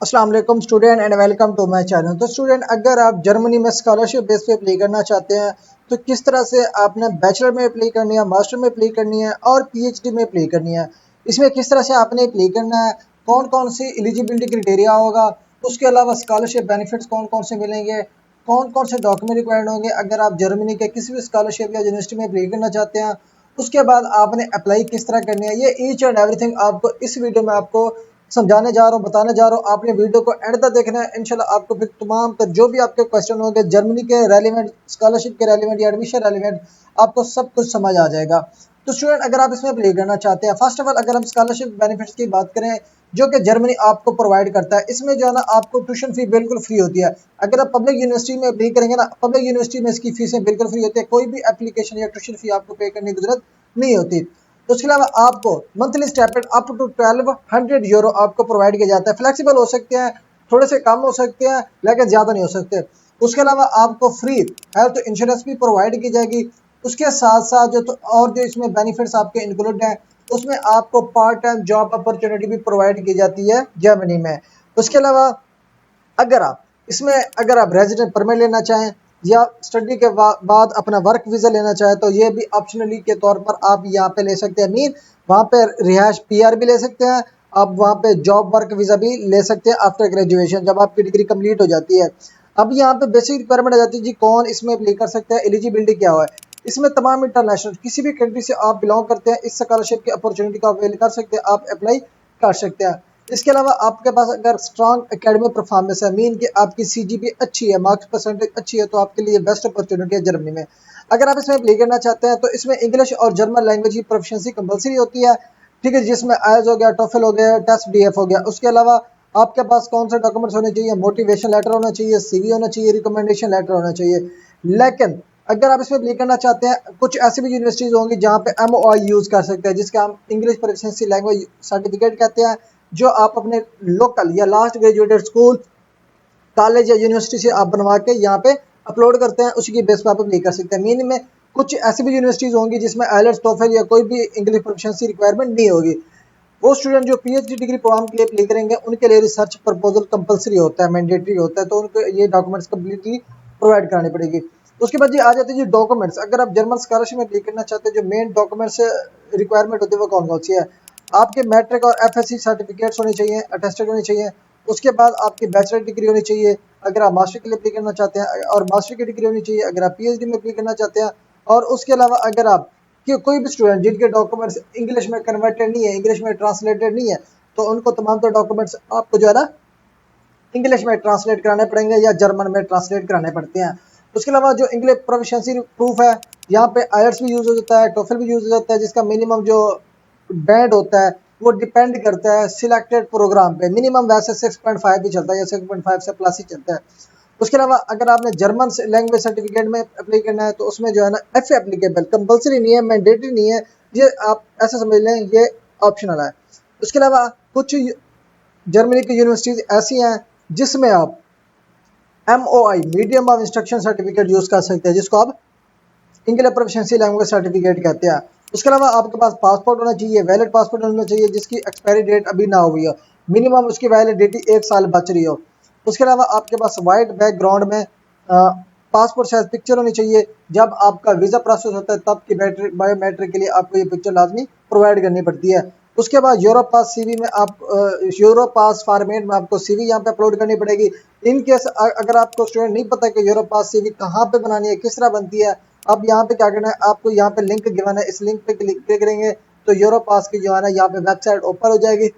अस्सलाम वालेकुम student and welcome to my channel. तो स्टूडेंट, अगर आप जर्मनी में स्कॉलरशिप बेस पे अप्लाई करना चाहते हैं तो किस तरह से आपने बैचलर में अप्लाई करनी है, मास्टर में अप्लाई करनी है और पीएचडी में अप्लाई करनी है, इसमें किस तरह से आपने अप्लाई करना है, कौन कौन सी एलिजिबिलिटी क्राइटेरिया होगा, उसके अलावा स्कॉलरशिप बेनिफिट्स कौन कौन से मिलेंगे, कौन कौन से डॉक्यूमेंट रिक्वायर्ड होंगे अगर आप जर्मनी के किसी भी स्कॉलरशिप या यूनिवर्सिटी में अप्लाई करना चाहते हैं, उसके बाद आपने अप्लाई किस तरह करनी है, ये ईच एंड एवरीथिंग आपको इस वीडियो में आपको समझाने जा रहा हूँ, बताने जा रहा हूँ। आपने वीडियो को एंड तक देखना है। इंशाल्लाह आपको फिर तमाम तर जो भी आपके क्वेश्चन होंगे जर्मनी के रेलिवेंट, स्कॉलरशिप के रेलिवेंट या एडमिशन रेलिवेंट, आपको सब कुछ समझ आ जाएगा। तो स्टूडेंट, अगर आप इसमें अप्लाई करना चाहते हैं, फर्स्ट ऑफ ऑल अगर हम स्कॉलरशिप बेनिफिट्स की बात करें जो कि जर्मनी आपको प्रोवाइड करता है, इसमें जो है ना आपको ट्यूशन फी बिल्कुल फ्री होती है। अगर आप पब्लिक यूनिवर्सिटी में अप्लाई करेंगे ना, पब्लिक यूनिवर्सिटी में इसकी फीसें बिल्कुल फ्री होती है, कोई भी एप्लीकेशन या ट्यूशन फी आपको पे करने की जरूरत नहीं होती। उसके अलावा आपको monthly stipend up to 1200 euro आपको प्रोवाइड किया जाता है। फ्लेक्सिबल हो सकते हैं, थोड़े से कम हो सकते हैं, लेकिन ज़्यादा नहीं हो सकते। उसके अलावा आपको फ्री हेल्थ इंश्योरेंस भी प्रोवाइड की जाएगी। उसके साथ साथ जो तो और जो इसमें बेनिफिट्स आपके इंक्लूड हैं, उसमें आपको पार्ट टाइम जॉब अपॉर्चुनिटी भी प्रोवाइड की जाती है जर्मनी में। उसके अलावा अगर आप रेजिडेंट परमिट लेना चाहें या स्टडी के बाद अपना वर्क वीज़ा लेना चाहें तो ये भी ऑप्शनली के तौर पर आप यहाँ पे ले सकते हैं। मीन वहाँ पे रिहायश पीआर भी ले सकते हैं, आप वहाँ पे जॉब वर्क वीज़ा भी ले सकते हैं आफ्टर ग्रेजुएशन, जब आपकी डिग्री कंप्लीट हो जाती है। अब यहाँ पे बेसिक रिक्वायरमेंट आ जाती है जी, कौन इसमें अप्लाई कर सकता है, एलिजिबिलिटी क्या है। इसमें तमाम इंटरनेशनल किसी भी कंट्री से आप बिलोंग करते हैं, इस स्कॉलरशिप की अपॉर्चुनिटी का अवेल कर सकते हैं, आप अप्लाई कर सकते हैं। इसके अलावा आपके पास अगर स्ट्रॉन्ग एकेडमिक परफॉर्मेंस है, मीन कि आपकी सीजीपी अच्छी है, मार्क्स परसेंटेज अच्छी है, तो आपके लिए बेस्ट अपॉर्चुनिटी है जर्मनी में। अगर आप इसमें अप्लाई करना चाहते हैं तो इसमें इंग्लिश और जर्मन लैंग्वेज की प्रोफिशिएंसी कंपलसरी होती है, ठीक है, जिसमें आयल्स हो गया, टोफल हो गया, टेस्ट डीएफ हो गया। उसके अलावा आपके पास कौन से डॉक्यूमेंट्स होने चाहिए, मोटिवेशन लेटर होना चाहिए, सीवी होना चाहिए, रिकमेंडेशन लेटर होना चाहिए। लेकिन अगर आप इसमें अप्लाई करना चाहते हैं, कुछ ऐसी भी यूनिवर्सिटीज होंगी जहाँ पे एमओआई यूज कर सकते हैं, जिसका हम इंग्लिश प्रोफिशिएंसी लैंग्वेज सर्टिफिकेट कहते हैं, जो आप अपने लोकल या लास्ट ग्रेजुएटेड स्कूल, कॉलेज या यूनिवर्सिटी से आप बनवा के यहाँ पे अपलोड करते हैं, उसी की बेस पर आप अप्लाई कर सकते हैं। मीन में कुछ ऐसी भी यूनिवर्सिटीज होंगी जिसमें आइलेट्स, टोफल या कोई भी इंग्लिश प्रोफिशिएंसी रिक्वायरमेंट नहीं होगी। वो स्टूडेंट जो पीएचडी डिग्री प्रोग्राम के लिए अप्लाई करेंगे उनके लिए रिसर्च प्रपोजल कंपलसरी होता है, मैंडेटरी होता है, तो उनको ये डॉक्यूमेंट्स कम्प्लीटली प्रोवाइड करानी पड़ेगी। उसके बाद ये आ जाते हैं जी डॉक्यूमेंट्स। अगर आप जर्मन स्कॉलरशिप में अप्लाई करना चाहते हैं, जो मेन डॉक्यूमेंट्स रिक्वायरमेंट होती है वो कौन कौन सी है। आपके मैट्रिक और एफएससी सर्टिफिकेट्स होने चाहिए, अटेस्टेड होने चाहिए। उसके बाद आपकी बैचलर डिग्री होनी चाहिए अगर आप मास्टर के लिए अप्लाई करना चाहते हैं, और मास्टर की डिग्री होनी चाहिए अगर आप पीएचडी में अप्लाई करना चाहते हैं। और उसके अलावा अगर आप कि कोई भी स्टूडेंट जिनके डॉक्यूमेंट्स इंग्लिश में कन्वर्टेड नहीं है, इंग्लिश में ट्रांसलेटेड नहीं है, तो उनको तमाम तो डॉक्यूमेंट्स आपको जो है ना इंग्लिश में ट्रांसलेट कराने पड़ेंगे या जर्मन में ट्रांसलेट कराने पड़ते हैं। उसके अलावा जो इंग्लिश प्रोफिशिएंसी प्रूफ है, यहाँ पे आयल्स भी यूज़ हो जाता है, टोफल भी यूज़ हो जाता है, जिसका मिनिमम जो बैंड होता है वो डिपेंड करता है सिलेक्टेड प्रोग्राम पे। मिनिमम वैसे 6.5 भी चलता है या 6.5 से प्लस ही चलता है। उसके अलावा अगर आपने जर्मन लैंग्वेज सर्टिफिकेट में अप्लाई करना है तो उसमें जो है ना एफ एप्लीकेबल, कंपलसरी नहीं है, मैंडेटरी नहीं है, ये आप ऐसा समझ लें, ये ऑप्शनल है। उसके अलावा कुछ जर्मनी की यूनिवर्सिटीज ऐसी हैं जिसमें आप MOI, medium of instruction certificate use कर सकते हैं, जिसको आप इंग्लिश प्रोफिशिएंसी लैंग्वेज सर्टिफिकेट कहते हैं। उसके अलावा आपके पास पासपोर्ट होना चाहिए, वैलिड पासपोर्ट होना चाहिए जिसकी एक्सपायरी डेट अभी ना हुई हो, मिनिमम उसकी वैलिडिटी 1 साल बच रही हो। उसके अलावा आपके पास वाइट बैकग्राउंड में पासपोर्ट साइज पिक्चर होनी चाहिए। जब आपका वीज़ा प्रोसेस होता है तब की बायोमेट्रिक के लिए आपको ये पिक्चर लाजमी प्रोवाइड करनी पड़ती है। उसके बाद यूरोप पास सीवी में आप यूरोप पास फॉर्मेट में आपको सीवी यहाँ पे अपलोड करनी पड़ेगी। इन केस अगर आपको स्टूडेंट नहीं पता कि यूरोप पास सीवी कहाँ पे बनानी है, किस तरह बनती है, अब यहाँ पे क्या करना है, आपको यहाँ पे लिंक गिवन है, इस लिंक पे क्लिक करेंगे तो यूरोप पास की जो है ना यहाँ पे वेबसाइट ओपन हो जाएगी,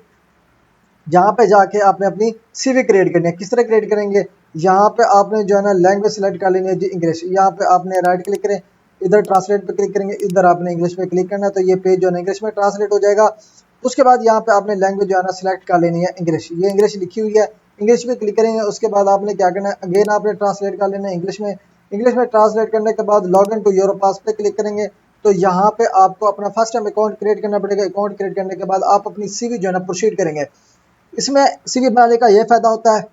जहाँ पे जाके आपने अपनी सीवी क्रिएट करनी है। किस तरह क्रिएट करेंगे, यहाँ पे आपने जो है ना लैंग्वेज सेलेक्ट कर लेनी है जी, इंग्लिश। यहाँ पे आपने राइट क्लिक करें, इधर ट्रांसलेट पे क्लिक करेंगे, इधर आपने इंग्लिश पे क्लिक करना है, तो ये पेज जो है इंग्लिश में ट्रांसलेट हो जाएगा। उसके बाद यहाँ पे आपने लैंग्वेज जो है ना सिलेक्ट कर लेनी है इंग्लिश, ये इंग्लिश लिखी हुई है, इंग्लिश पे क्लिक करेंगे। उसके बाद आपने क्या करना है, अगेन आपने ट्रांसलेट कर लेना है इंग्लिश में। इंग्लिश में ट्रांसलेट करने के बाद लॉग इन टू यूरोपास पे क्लिक करेंगे, तो यहाँ पे आपको अपना फर्स्ट टाइम अकाउंट क्रिएट करना पड़ेगा। अकाउंट क्रिएट करने के बाद आप अपनी सीवी जो है ना प्रोसीड करेंगे। इसमें सीवी बनाने का यह फायदा होता है,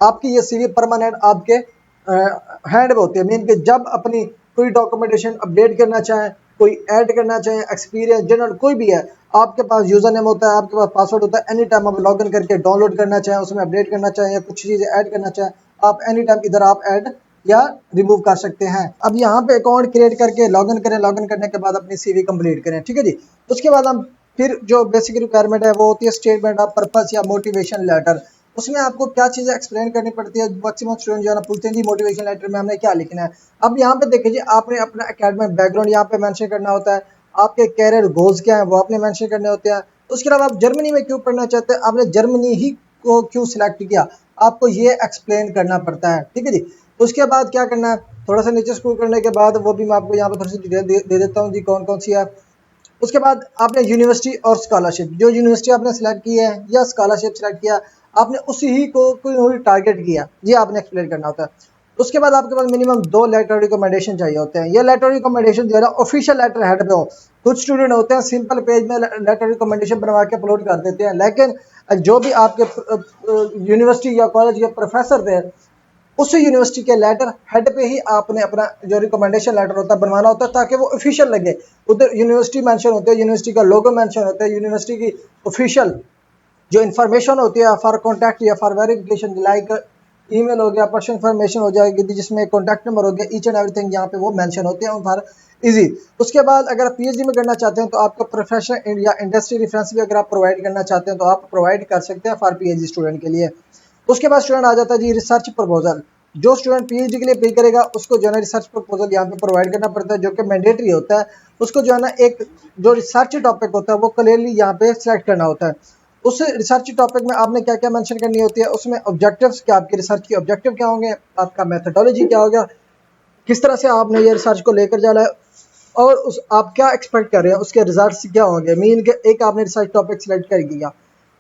आपकी ये सीवी परमानेंट आपके हैंड में होती है। मीन कि जब अपनी कोई डॉक्यूमेंटेशन अपडेट करना चाहें, कोई ऐड करना चाहें, एक्सपीरियंस जनरल कोई भी है, आपके पास यूजर नेम होता है, आपके पास पासवर्ड होता है, एनी टाइम आप लॉग इन करके डाउनलोड करना चाहें, उसमें अपडेट करना चाहें या कुछ चीज़ें ऐड करना चाहें, आप एनी टाइम इधर आप ऐड या रिमूव कर सकते हैं। अब यहाँ पे अकाउंट क्रिएट करके लॉगिन करें, लॉगिन करने के बाद अपनी सीवी कंप्लीट करें, ठीक है जी। उसके बाद हम फिर जो बेसिक रिक्वायरमेंट है वो होती है स्टेटमेंट ऑफ पर्पस या मोटिवेशन लेटर। उसमें आपको क्या चीज़ें एक्सप्लेन करनी पड़ती है। मैक्सिमम स्टूडेंट जो है ना पूछते हैं जी मोटिवेशन लेटर में हमने क्या लिखना है। अब यहाँ पे देखिए जी, आपने अपना एकेडमिक बैकग्राउंड यहाँ पे मेंशन करना होता है, आपके कैरियर गोल्स क्या है वो आपने मेंशन करने होते हैं। उसके अलावा आप जर्मनी में क्यों पढ़ना चाहते हैं, आपने जर्मनी ही को क्यों सिलेक्ट किया, आपको ये एक्सप्लेन करना पड़ता है, ठीक है जी। उसके बाद क्या करना है, थोड़ा सा नीचे स्क्रॉल करने के बाद वो भी मैं आपको यहाँ पे थोड़ी सी डिटेल दे देता हूँ जी कौन कौन सी है। उसके बाद आपने यूनिवर्सिटी और स्कॉलरशिप, जो यूनिवर्सिटी आपने सेलेक्ट की है या स्कॉलरशिप सेलेक्ट किया, आपने उसी ही को कोई टारगेट किया, ये आपने एक्सप्लेन करना होता है। उसके बाद आपके पास मिनिमम 2 लेटर रिकमेंडेशन चाहिए होते हैं। ये लेटर रिकमेंडेशन जो है ना ऑफिशियल लेटर हेड पे हो। कुछ स्टूडेंट होते हैं सिंपल पेज में लेटर रिकमेंडेशन बनवा के अपलोड कर देते हैं, लेकिन जो भी आपके यूनिवर्सिटी या कॉलेज के प्रोफेसर थे, उस यूनिवर्सिटी के लेटर हेड पे ही आपने अपना जो रिकमेंडेशन लेटर होता है बनवाना होता है, ताकि वो ऑफिशियल लगे। उधर यूनिवर्सिटी मेंशन होते हैं, यूनिवर्सिटी का लोगो मेंशन होता है, यूनिवर्सिटी की ऑफिशियल जो इन्फॉर्मेशन होती है फॉर कॉन्टैक्ट या फॉर वेरिफिकेशन, लाइक ईमेल हो गया, पर्सनल इन्फॉर्मेशन हो जाएगी जिसमें कॉन्टैक्ट नंबर हो गया, ईच एंड एवरीथिंग यहाँ पे वो मेंशन होते हैं फॉर इजी। उसके बाद अगर पीएचडी में करना चाहते हैं तो आपका प्रोफेशनल या इंडस्ट्री रेफरेंस भी अगर आप प्रोवाइड करना चाहते हैं तो आप प्रोवाइड कर सकते हैं फॉर पीएचडी स्टूडेंट के लिए। उसके बाद स्टूडेंट आ जाता है जी रिसर्च प्रपोजल। जो स्टूडेंट पीएचडी के लिए पे करेगा उसको जो है ना रिसर्च प्रपोजल यहाँ पे प्रोवाइड करना पड़ता है, जो कि मैंडेटरी होता है। उसको जो है ना एक जो रिसर्च टॉपिक होता है वो क्लियरली यहाँ पे सिलेक्ट करना होता है। उस रिसर्च टॉपिक में आपने क्या क्या मेंशन करनी होती है, उसमें ऑब्जेक्टिव्स क्या, आपके रिसर्च के ऑब्जेक्टिव क्या होंगे, आपका मेथोडोलॉजी क्या होगा, किस तरह से आपने ये रिसर्च को लेकर जाना है, और उस आप क्या एक्सपेक्ट कर रहे हैं उसके रिजल्ट्स क्या होंगे। मीन के एक आपने रिसर्च टॉपिक सिलेक्ट कर लिया,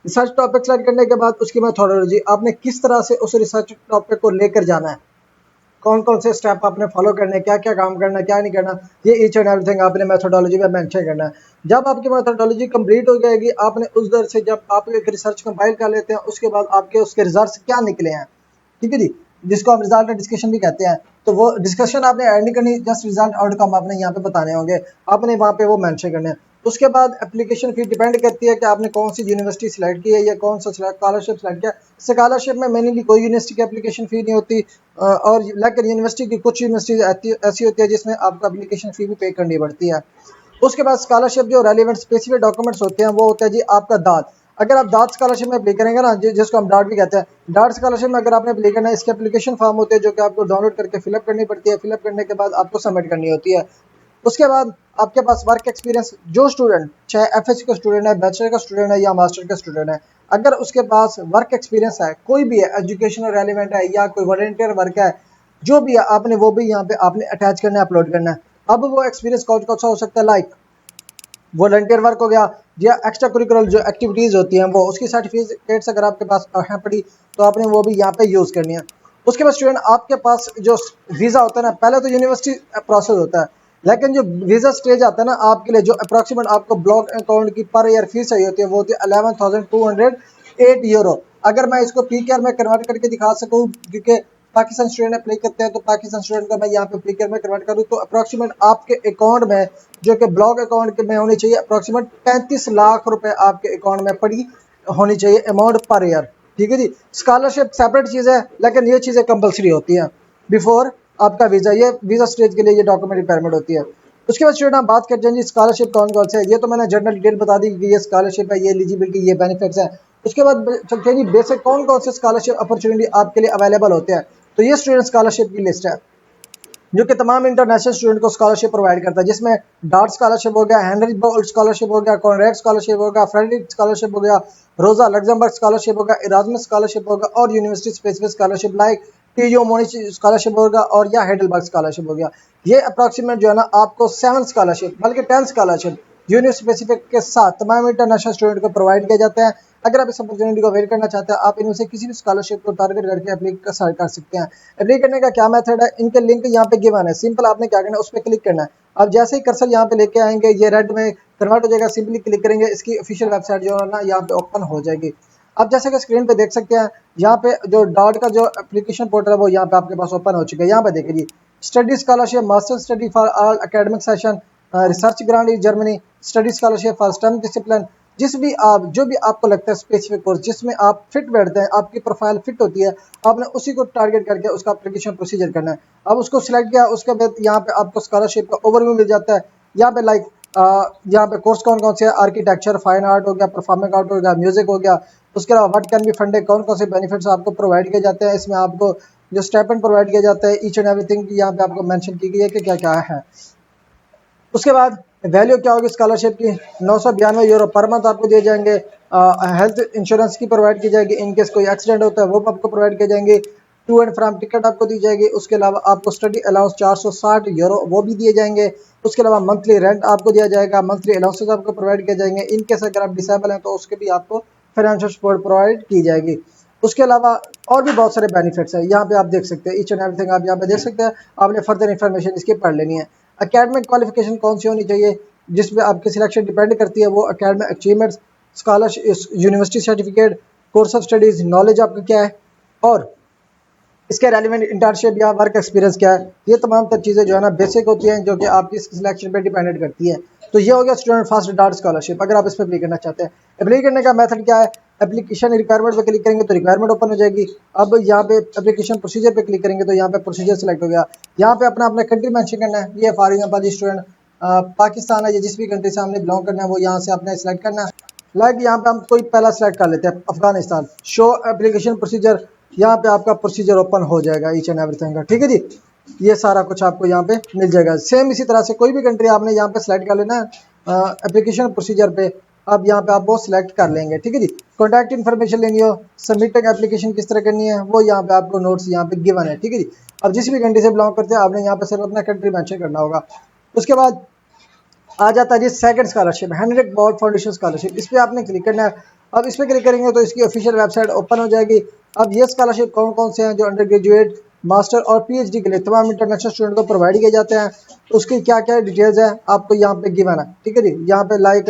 रिसर्च टॉपिक सेलेक्ट करने के बाद उसकी मेथोडोलॉजी, आपने किस तरह से उस रिसर्च टॉपिक को लेकर जाना है, कौन कौन से स्टेप आपने फॉलो करने हैं, क्या क्या काम करना है क्या नहीं करना, ये ईच एंड एवरीथिंग आपने मेथोडोलॉजी में मेंशन करना है। जब आपकी मेथोडोलॉजी कंप्लीट हो जाएगी, आपने उस दर से जब आप एक रिसर्च कंपाइल कर लेते हैं उसके बाद आपके उसके रिजल्ट्स क्या निकले हैं, ठीक है जी, जिसको आप रिजल्ट डिस्कशन भी कहते हैं। तो वो डिस्कशन आपने ऐड नहीं करनी, जस्ट रिजल्ट आउटकम आपने यहाँ पे बताने होंगे, आपने वहाँ पे वो मेंशन करने हैं। उसके बाद एप्लीकेशन फी डिपेंड करती है कि आपने कौन सी यूनिवर्सिटी सेलेक्ट की है या कौन सा स्कॉलरशिप सेलेक्ट किया। स्कॉलरशिप में मेनली कोई यूनिवर्सिटी की एप्लीकेशन फ़ी नहीं होती, और लेकिन यूनिवर्सिटी की कुछ यूनिवर्सिटी ऐसी होती है जिसमें आपको एप्लीकेशन फ़ी भी पे करनी पड़ती है। उसके बाद स्कॉलरशिप जो रेलिवेंट स्पेसिफिक डॉक्यूमेंट्स होते हैं वो होता है जी आपका दाद। अगर आप दाद स्कॉलरशिप में अप्लाई करेंगे ना, जिसको हम डार्ट भी कहते हैं, डार्ट स्कॉलरशिप में अगर आपने अप्लाई करना है, इसके एप्लीकेशन फॉर्म होते हैं जो कि आपको डाउनलोड करके फिलअप करनी पड़ती है, फिलअप करने के बाद आपको सबमिट करनी होती है। उसके बाद आपके पास वर्क एक्सपीरियंस, जो स्टूडेंट चाहे एफएससी का स्टूडेंट है, बैचलर का स्टूडेंट है या मास्टर का स्टूडेंट है, अगर उसके पास वर्क एक्सपीरियंस है, कोई भी है, एजुकेशनल रेलिवेंट है या कोई वॉलंटियर वर्क है, जो भी है आपने वो भी यहाँ पे आपने अटैच करना है, अपलोड करना है। अब वो एक्सपीरियंस कौन कौन सा हो सकता है, लाइक वॉलंटियर वर्क हो गया या एक्स्ट्रा करिकुलर जो एक्टिविटीज़ होती हैं वो, उसकी सर्टिफिकेट्स अगर आपके पास हैं पड़ी तो आपने वो भी यहाँ पे यूज़ करनी है। उसके बाद स्टूडेंट आपके पास जो वीज़ा होता है ना, पहले तो यूनिवर्सिटी प्रोसेस होता है, लेकिन जो वीज़ा स्टेज आता है ना आपके लिए, जो अप्रॉक्सीमेट आपको ब्लॉक अकाउंट की पर ईयर फीस चाहिए होती है वो होती है 11,208 यूरो। अगर मैं इसको पीकेआर में कन्वर्ट करके दिखा सकूँ, क्योंकि पाकिस्तान स्टूडेंट अप्लाई करते हैं तो पाकिस्तान स्टूडेंट का मैं यहाँ पे पीकेआर में कन्वर्ट करूँ तो अप्रॉक्सीमेट आपके अकाउंट में, जो कि ब्लॉक अकाउंट के में होनी चाहिए, अप्रॉक्सीमेट 35 लाख रुपए आपके अकाउंट में पड़ी होनी चाहिए अमाउंट पर ईयर, ठीक है जी। स्कॉलरशिप सेपरेट चीज़ है, लेकिन ये चीज़ें कंपलसरी होती हैं बिफोर आपका वीज़ा, ये वीज़ा स्टेज के लिए ये डॉक्यूमेंट रिक्वायरमेंट होती है। उसके बाद स्टूडेंट हम बात करते हैं जी स्कॉलरशिप कौन कौन से है, ये तो मैंने जनरल डिटेल बता दी कि ये स्कॉलरशिप है, ये एलिजिबिलिटी, ये बेनिफिट्स है। उसके बाद चलते हैं जी बेसिक कौन कौन से स्कॉलरशिप अपॉर्चुनिटी आपके लिए अवेलेबल होते हैं। तो ये स्टूडेंट स्कॉलरशिप की लिस्ट है जो कि तमाम इंटरनेशनल स्टूडेंट को स्कॉलरशिप प्रोवाइड करता है, जिसमें डार्ट स्कॉलरशिप हो गया, हेनरी बोल्ट स्कॉलरशिप हो गया, कॉनरेड स्कॉलरशिप हो गया, फ्रेडरिक स्कॉलरशिप हो गया, रोजा लग्जमबर्ग स्कॉलरशिप होगा, इरास्मस स्कॉलरशिप होगा, और university specific scholarship like TU Munich scholarship होगा और या हेडलबर्ग स्कॉलरशिप हो गया। ये अप्रॉक्सीमेट जो है ना आपको 7 स्कॉलरशिप बल्कि 10 स्कॉलरशिप यूनिवर्सिटी स्पेसिफिक के साथ तमाम इंटरनेशनल स्टूडेंट को प्रोवाइड किए जाते हैं। अगर आप इस अपॉर्चुनिटी को अवेल करना चाहते हैं, आप इनमें से किसी भी स्कॉलरशिप को टारगेट करके अप्लाई कर सकते हैं। अप्लाई करने का क्या मेथड है, इनके लिंक यहाँ पे गिवन है, सिंपल आपने क्या करना है उस पर क्लिक करना है। अब जैसे ही कर्सर यहाँ पे लेके आएंगे ये रेड में कन्वर्ट हो जाएगा, सिंपली क्लिक करेंगे, इसकी ऑफिशियल वेबसाइट जो है ना यहाँ पे ओपन हो जाएगी। अब जैसे कि स्क्रीन पे देख सकते हैं, यहाँ पे जो डॉट का जो एप्लीकेशन पोर्टल है वो यहाँ पे आपके पास ओपन हो चुका है। यहाँ पे देखिए जी, study scholarship, master study for all academic session, research grant in Germany, study scholarship for STEM discipline. जो भी आपको लगता है स्पेसिफिक कोर्स जिसमें आप फिट बैठते हैं, आपकी प्रोफाइल फिट होती है, आपने उसी को टारगेट करके उसका एप्लीकेशन प्रोसीजर करना है। अब उसको सिलेक्ट किया, उसके बाद यहाँ पे आपको स्कॉलरशिप का ओवरव्यू मिल जाता है। यहाँ पे यहाँ पे कोर्स कौन कौन से हैं, आर्किटेक्चर, फाइन आर्ट हो गया, परफॉर्मिंग आर्ट हो गया, म्यूजिक हो गया। उसके अलावा व्हाट कैन बी फंडेड, कौन कौन से बेनिफिट्स आपको प्रोवाइड किए जाते हैं। इसमें आपको जो स्टाइपेंड प्रोवाइड किया जाता है, ईच एंड एवरीथिंग यहाँ पे आपको मेंशन की गई है कि क्या क्या है। उसके बाद वैल्यू क्या होगी स्कॉलरशिप की, 992 यूरो पर मंथ आपको दिए जाएंगे। हेल्थ इंश्योरेंस की प्रोवाइड की जाएगी, इनकेस कोई एक्सीडेंट होता है वो आपको प्रोवाइड किए जाएंगे। टू एंड फ्रॉम टिकट आपको दी जाएगी। उसके अलावा आपको स्टडी अलाउंस 460 यूरो वो भी दिए जाएंगे। उसके अलावा मंथली रेंट आपको दिया जाएगा, मंथली अलाउंसेस आपको प्रोवाइड किए जाएंगे। इनकेस अगर आप डिसेबल हैं तो उसके भी आपको फाइनेंशियल सपोर्ट प्रोवाइड की जाएगी। उसके अलावा और भी बहुत सारे बेनिफिट्स हैं, यहाँ पे आप देख सकते हैं, ईच एंड एवरीथिंग आप यहाँ पे देख सकते हैं। आपने फर्दर इन्फॉर्मेशन इसकी पढ़ लेनी है। एकेडमिक क्वालिफिकेशन कौन सी होनी चाहिए, जिसमें आपकी सिलेक्शन डिपेंड करती है, वो academic achievements, scholarship, university certificate, course of studies, knowledge आपका क्या है, और इसके रेलिवेंट इंटर्नशिप या वर्क एक्सपीरियंस क्या है। ये तमाम तर चीज़ें जो है ना बेसिक होती हैं, जो कि आपकी सिलेक्शन पे डिपेंडेंट करती है। तो ये हो गया स्टूडेंट फर्स्ट डार्ट स्कॉलरशिप। अगर आप इस पर अप्लाई करना चाहते हैं, अप्लाई करने का मेथड क्या है, एप्लीकेशन रिक्वायरमेंट पे क्लिक करेंगे तो रिक्वायरमेंट ओपन हो जाएगी। अब यहाँ पे एप्लीकेशन प्रोसीजर पे क्लिक करेंगे तो यहाँ पे प्रोसीजर सेलेक्ट हो गया। यहाँ पे अपना अपना कंट्री मेंशन करना है। ये फॉर एग्जांपल स्टूडेंट पाकिस्तान है, या जिस भी कंट्री से हमने बिलोंग करना है वो यहाँ से आपने सेलेक्ट करना है। लाइक यहाँ पे हम कोई पहला सेलेक्ट कर लेते हैं अफगानिस्तान। शो एप्लीकेशन प्रोसीजर, यहाँ पे आपका प्रोसीजर ओपन हो जाएगा ईच एंड एवरीथिंग का, ठीक है जी। ये सारा कुछ आपको यहाँ पे मिल जाएगा। सेम इसी तरह से कोई भी कंट्री आपने यहाँ पे सेलेक्ट कर लेना है एप्लीकेशन प्रोसीजर पे। अब यहाँ पे आप वो सिलेक्ट कर लेंगे, ठीक है जी। कॉन्टैक्ट इन्फॉर्मेशन लेनी हो, सबमिटिंग एप्लीकेशन किस तरह करनी है, वो यहाँ पे आपको नोट्स यहाँ पे गिवन है, ठीक है जी। अब जिस भी कंट्री से बिलोंग करते हैं आपने यहाँ पे सिर्फ अपना कंट्री मेंशन करना होगा। उसके बाद आ जाता है जी second scholarship, Heinrich Boll foundation scholarship. इस पर आपने क्लिक करना है। अब इस पर क्लिक करेंगे तो इसकी ऑफिशियल वेबसाइट ओपन हो जाएगी। अब ये स्कॉलरशिप कौन कौन से हैं, जो अंडर ग्रेजुएट, मास्टर और पीएचडी के लिए तमाम इंटरनेशनल स्टूडेंट को प्रोवाइड किए जाते हैं। तो उसकी क्या क्या डिटेल्स है आपको यहाँ पे गिवन है, ठीक है जी। यहाँ पे लाइक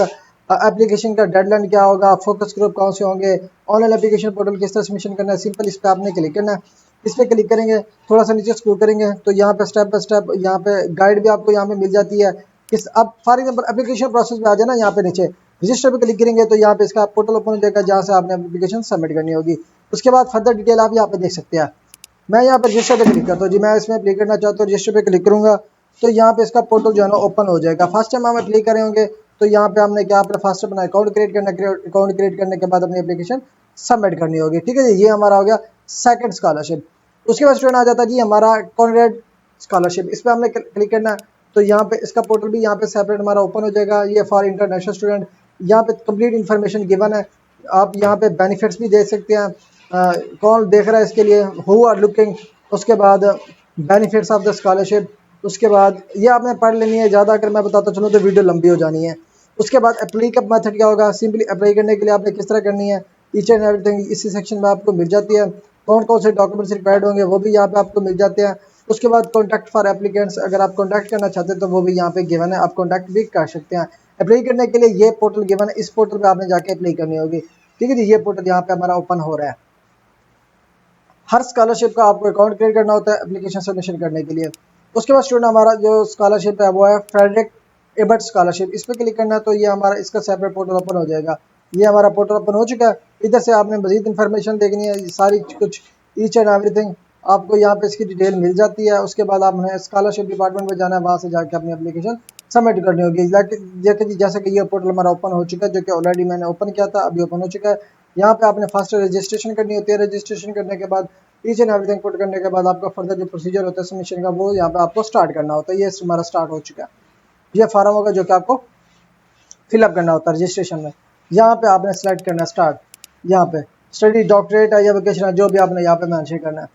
एप्लीकेशन का डेडलाइन क्या होगा, फोकस ग्रुप कौन से होंगे, ऑनलाइन एप्लीकेशन पोर्टल किस तरह सबमिशन करना है, सिंपल इस पर आपने क्लिक करना है। इस पर क्लिक करेंगे, थोड़ा सा नीचे स्क्रॉल करेंगे तो यहाँ पे स्टेप बाय स्टेप यहाँ पे गाइड भी आपको यहाँ पे मिल जाती है। किस अब फॉर एग्जांपल एप्लीकेशन प्रोसेस में आ जाना, यहाँ पे नीचे रजिस्टर पे क्लिक करेंगे तो यहाँ पे इसका पोर्टल ओपन हो जाएगा जहाँ से आपने एप्लीकेशन सबमिट करनी होगी। उसके बाद फर्दर डिटेल आप यहाँ पे देख सकते हैं। मैं यहाँ पे रजिस्टर पे क्लिक करता हूँ जी, मैं इसमें अप्लाई करना चाहता हूँ, रजिस्टर पे क्लिक करूँगा तो यहाँ पे इसका पोर्टल जो है ना ओपन हो जाएगा। फर्स्ट टाइम हम अप्लाई करे होंगे तो यहाँ पे हमने क्या अपना फर्स्ट अपना अकाउंट क्रिएट करना, अकाउंट क्रिएट करने के बाद अपनी एप्लीकेशन सबमिट करनी होगी, ठीक है जी। ये हमारा हो गया सेकंड स्कॉलरशिप। उसके बाद स्टूडेंट आ जाता है जी हमारा कॉन्रेड स्कॉलरशिप। इस पर हमने क्लिक करना है तो यहाँ पे इसका पोर्टल भी यहाँ पे सेपरेट हमारा ओपन हो जाएगा। ये फॉर इंटरनेशनल स्टूडेंट, यहाँ पे कंप्लीट इन्फॉर्मेशन गिवन है। आप यहाँ पे बेनिफिट्स भी देख सकते हैं, कौन देख रहा है इसके लिए, हु आर लुकिंग। उसके बाद बेनिफिट्स ऑफ द स्कॉलरशिप। उसके बाद ये आपने पढ़ लेनी है, ज़्यादा अगर मैं बताता चलूँ तो वीडियो लंबी हो जानी है। उसके बाद अप्लाई का मेथड क्या होगा, सिंपली अप्लाई करने के लिए आपने किस तरह करनी है, ईच एंड एवरीथिंग इसी सेक्शन में आपको मिल जाती है। कौन कौन से डॉक्यूमेंट्स रिक्वायर्ड होंगे वो भी यहाँ पे आपको मिल जाते हैं। उसके बाद कॉन्टैक्ट फॉर एप्लीकेंट्स, अगर आप कॉन्टैक्ट करना चाहते हैं तो वो भी यहाँ पे गिवन है, आप कॉन्टैक्ट भी कर सकते हैं। अप्लाई करने के लिए ये पोर्टल गिवन है, इस पोर्टल पे आपने जाके अप्लाई करनी होगी, ठीक है जी। ये पोर्टल यहाँ पे हमारा ओपन हो रहा है। हर स्कॉलरशिप का आपको अकाउंट क्रिएट करना होता है एप्लीकेशन सबमिशन करने के लिए। उसके बाद स्टूडेंट हमारा जो स्कॉलरशिप है वो है फ्रेडरिक एबर्ट स्कॉलरशिप। इस पर क्लिक करना है तो ये हमारा इसका सेपरेट पोर्टल ओपन हो जाएगा। ये हमारा पोर्टल ओपन हो चुका है। इधर से आपने मजीद इन्फॉर्मेशन देखनी है, सारी कुछ ईच एंड एवरीथिंग आपको यहाँ पे इसकी डिटेल मिल जाती है। उसके बाद आपने स्कॉलरशिप डिपार्टमेंट में जाना है, वहाँ से जाके अपनी एप्लीकेशन सबमिट करनी होगी। जैसे कि ये पोर्टल हमारा ओपन हो चुका है, जो कि ऑलरेडी मैंने ओपन किया था, अभी ओपन हो चुका है। यहाँ पे आपने फर्स्ट रजिस्ट्रेशन करनी होती है। रजिस्ट्रेशन करने के बाद ईच एंड एवरीथिंग पुट करने के बाद आपका फर्दर जो प्रोसीजर होता है सबमिशन का, वो यहाँ पे आपको स्टार्ट करना होता है। ये हमारा स्टार्ट हो चुका है। ये फार्म होगा जो कि आपको फिलअप करना होता है रजिस्ट्रेशन में। यहाँ पे आपने सेलेक्ट करना है स्टार्ट, यहाँ पे स्टडी, डॉक्टरेट है या वोकेशन है, जो भी आपने यहाँ पे मेंशन करना है।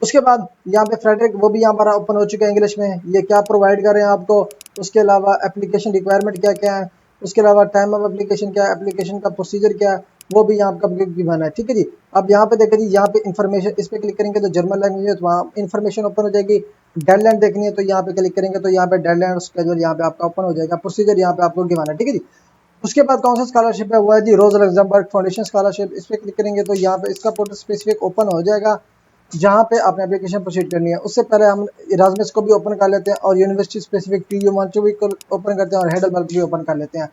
उसके बाद यहाँ पे फ्रेडरिक वो भी यहाँ पर ओपन हो चुका है इंग्लिश में, ये क्या प्रोवाइड कर रहे हैं आपको। उसके अलावा एप्लीकेशन रिक्वायरमेंट क्या क्या है, उसके अलावा टाइम ऑफ एप्लीकेशन क्या है, एप्लीकेशन का प्रोसीजर क्या है, वो भी यहाँ का गिवन है, ठीक है जी। अब यहाँ पे देखिए जी, यहाँ पे इन्फॉर्मेशन, इस पर क्लिक करेंगे तो जर्मन लैंग्वेज है तो वहाँ इन्फॉर्मेशन ओपन हो जाएगी। डेडलाइन देखनी है तो यहाँ पे क्लिक करेंगे तो यहाँ पे डेडलाइन स्केड्यूल यहाँ पे आपका ओपन हो जाएगा, प्रोसीजर यहाँ पे आपको गिवन है, ठीक है जी। उसके बाद कौन सा स्कॉलरशिप है, वो है जी रोज लग्जमबर्ग फाउंडेशन स्कॉलरशिप। इस पर क्लिक करेंगे तो यहाँ पे इसका पोर्टल स्पेसिफिक ओपन हो जाएगा। जहाँ पे आपने एप्लीकेशन प्रोसीड करनी है। उससे पहले हम इराज़मस को भी ओपन कर लेते हैं और यूनिवर्सिटी स्पेसिफिक TU मॉन्टो भी ओपन करते हैं और हेडलबर्ग भी ओपन कर लेते हैं।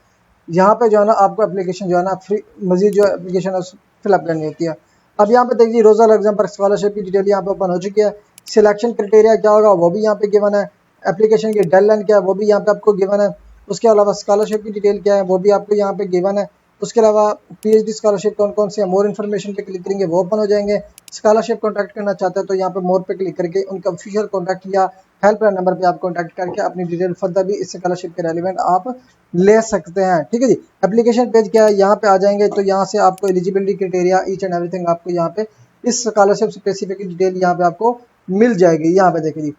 यहाँ पे जो है ना आपको एप्लीकेशन जो है ना फ्री मजीद जो एप्लीकेशन है फिलअप करनी होती है। अब यहाँ पे देखिए रोज़ा एग्जाम पर स्कॉलरशिप की डिटेल यहाँ पे ओपन हो चुकी है। सिलेक्शन क्राइटेरिया क्या होगा वो भी यहाँ पे गिवन है। एप्लीकेशन की डेडलाइन क्या है वो भी यहाँ पे आपको गिवन है। उसके अलावा स्कॉलरशिप की डिटेल क्या है वो भी आपको यहाँ पे गिवन है। उसके अलावा PhD स्कॉलरशिप कौन कौन से है, मोर इन्फॉर्मेशन पे क्लिक करेंगे वो ओपन हो जाएंगे। स्कॉलरशिप कॉन्टैक्ट करना चाहते हैं तो यहाँ पे मोर पे क्लिक करके उनका ऑफिशियल कॉन्टैक्ट या हेल्पलाइन नंबर पे आप कॉन्टैक्ट करके अपनी डिटेल फर्दर भी इस स्कॉलरशिप के रेलिवेंट आप ले सकते हैं। ठीक है जी। एप्लीकेशन पेज क्या है, यहाँ पे आ जाएंगे तो यहाँ से आपको eligibility criteria each and everything आपको यहाँ पे इस स्कॉलरशिप स्पेसिफिक डिटेल यहाँ पे आपको मिल जाएगी। यहाँ पे देखिए जी,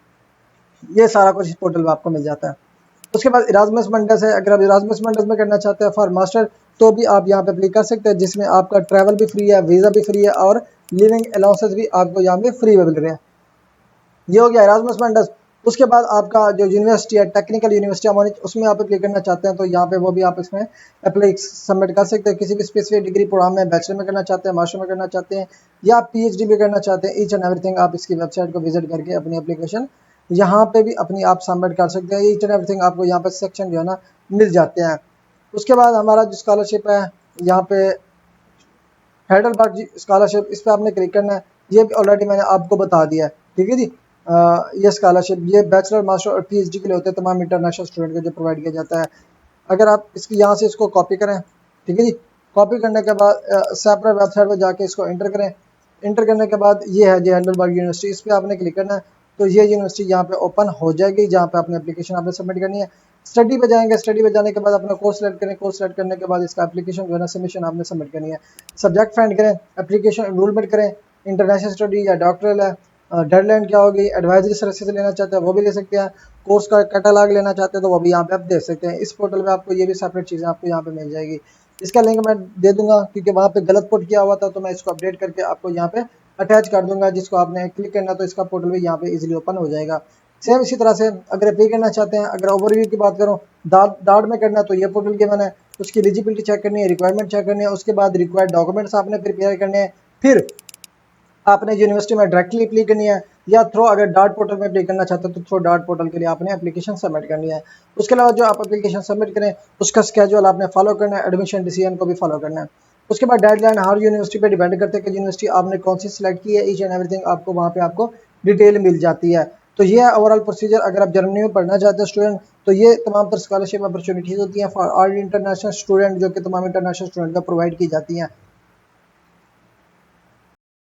ये सारा कुछ इस पोर्टल में आपको मिल जाता है। उसके बाद इराज़मस मंडस है। अगर आप इराज़मस मंडस में करना चाहते हैं फॉर मास्टर तो भी आप यहाँ पे अप्लाई कर सकते हैं, जिसमें आपका ट्रैवल भी फ्री है, वीज़ा भी फ्री है और लिविंग अलाउंसेस भी आपको यहाँ पे फ्री मिल रहे हैं। ये हो गया इराज़मस मंडस। उसके बाद आपका जो यूनिवर्सिटी है टेक्निकल यूनिवर्सिटी ऑफ म्यूनिच, उसमें आप अप्लाई करना चाहते हैं तो यहाँ पे वो भी आप इसमें अप्लाई सबमिट कर सकते हैं। किसी भी स्पेसिफिक डिग्री प्रोग्राम में बैचलर में करना चाहते हैं, मास्टर में करना चाहते हैं या PhD भी करना चाहते हैं, ईच एंड एवरीथिंग आप इसकी वेबसाइट को विजिट करके अपनी एप्लीकेशन यहाँ पे भी अपनी आप सबमिट कर सकते हैं। ईच एंड एवरीथिंग आपको यहाँ पे सेक्शन जो है ना मिल जाते हैं। उसके बाद हमारा जो स्कॉलरशिप है यहाँ पे हेडलबर्ग स्कॉलरशिप, इस पर आपने क्लिक करना है। ये भी ऑलरेडी मैंने आपको बता दिया है। ठीक है जी। ये स्कॉलरशिप ये बैचलर मास्टर और PhD के लिए होते हैं, तमाम इंटरनेशनल स्टूडेंट को जो प्रोवाइड किया जाता है। अगर आप इसकी यहाँ से इसको कॉपी करें, ठीक है जी, कॉपी करने के बाद सेपरेट वेबसाइट पर जाके इसको इंटर करें। इंटर करने के बाद ये है जो हेडलबर्ग यूनिवर्सिटी, इस पर आपने क्लिक करना है तो ये यूनिवर्सिटी यहाँ पे ओपन हो जाएगी, जहाँ पे अपनी एप्लीकेशन आपने सबमिट करनी है। स्टडी पे जाएंगे, स्टडी पे जाने के बाद अपना कोर्स सेलेक्ट करें, कोर्स सेलेक्ट करने के बाद इसका एप्लीकेशन जो है ना सबमिशन आपने सबमिट करनी है। सब्जेक्ट फाइंड करें, एप्लीकेशन एनरोलमेंट करें, इंटरनेशनल स्टडी या डॉक्टरल है, डेडलाइन क्या होगी, एडवाइजरी सर्विसेज लेना चाहते हैं वो भी ले सकते हैं, कोर्स का कैटलॉग लेना चाहते हैं तो वो भी यहाँ पे आप दे सकते हैं। इस पोर्टल पे आपको ये भी सेपरेट चीज़ें आपको यहाँ पे मिल जाएगी। इसका लिंक मैं दे दूंगा क्योंकि वहाँ पे गलत पुट किया हुआ था, तो मैं इसको अपडेट करके आपको यहाँ पे अटैच कर दूंगा, जिसको आपने क्लिक करना तो इसका पोर्टल भी यहाँ पे इजीली ओपन हो जाएगा। सेम इसी तरह से अगर अप्लाई करना चाहते हैं, अगर ओवरव्यू की बात करूँ डार्ट में करना तो ये पोर्टल के मैंने उसकी एलिजिबिलिटी चेक करनी है, रिक्वायरमेंट चेक करनी है, उसके बाद रिक्वायर्ड डॉक्यूमेंट्स आपने प्रिपेयर करने हैं, फिर आपने यूनिवर्सिटी में डायरेक्टली अप्लाई करनी है या थ्रो अगर डार्ट पोर्टल में अप्लाई करना चाहते हो तो थ्रो डार्ट पोर्टल के लिए आपने एप्लीकेशन सबमिट करनी है। उसके अलावा जो आप एप्लीकेशन सबमिट करें उसका स्केड्यूल आपने फॉलो करना है, एडमिशन डिसीजन को भी फॉलो करना है। उसके बाद डेडलाइन हर यूनिवर्सिटी पे डिपेंड करते हैं कि यूनिवर्सिटी आपने कौन सी सिलेक्ट की है, ईच एंड एवरीथिंग आपको वहाँ पे आपको डिटेल मिल जाती है। तो ये है ओवरऑल प्रोसीजर। अगर आप जर्मनी में पढ़ना चाहते हैं स्टूडेंट तो ये तमाम तर स्कॉलरशिप अपॉर्चुनिटीज़ होती हैं फॉर ऑल इंटरनेशनल स्टूडेंट, जो कि तमाम इंटरनेशनल स्टूडेंट को प्रोवाइड की जाती हैं।